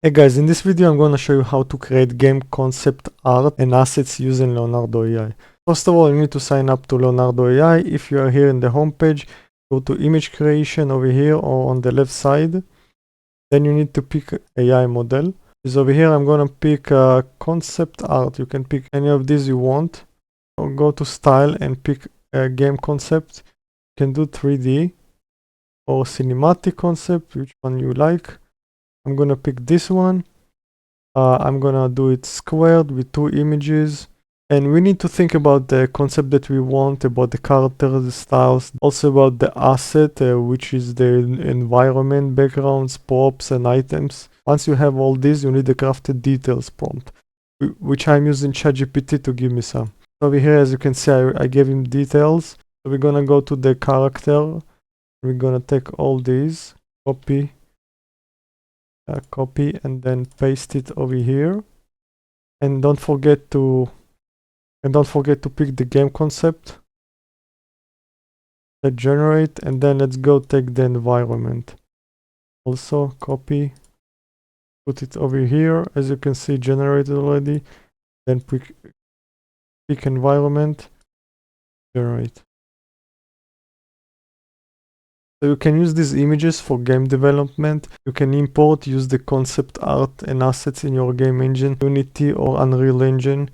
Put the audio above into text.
Hey guys, in this video I'm going to show you how to create game concept art and assets using Leonardo AI. First of all, you need to sign up to Leonardo AI. If you are here in the homepage, go to image creation over here or on the left side. Then you need to pick AI model. So over here I'm going to pick concept art. You can pick any of these you want. Or go to style and pick a game concept. You can do 3D or cinematic concept, which one you like. I'm going to pick this one. I'm gonna do it squared with 2 images, and we need to think about the concept that we want, about the characters, the styles, also about the asset, which is the environment, backgrounds, props, and items. Once you have all these, you need the crafted details prompt, which I'm using ChatGPT to give me some. Over here, as you can see, I gave him details. So we're gonna go to the character. We're gonna take all these, copy, and then paste it over here, and don't forget to pick the game concept, generate, and then let's go take the environment. Also copy, put it over here. As you can see, generated already. Then pick environment, generate. So you can use these images for game development. You can import, use the concept art and assets in your game engine, Unity or Unreal Engine.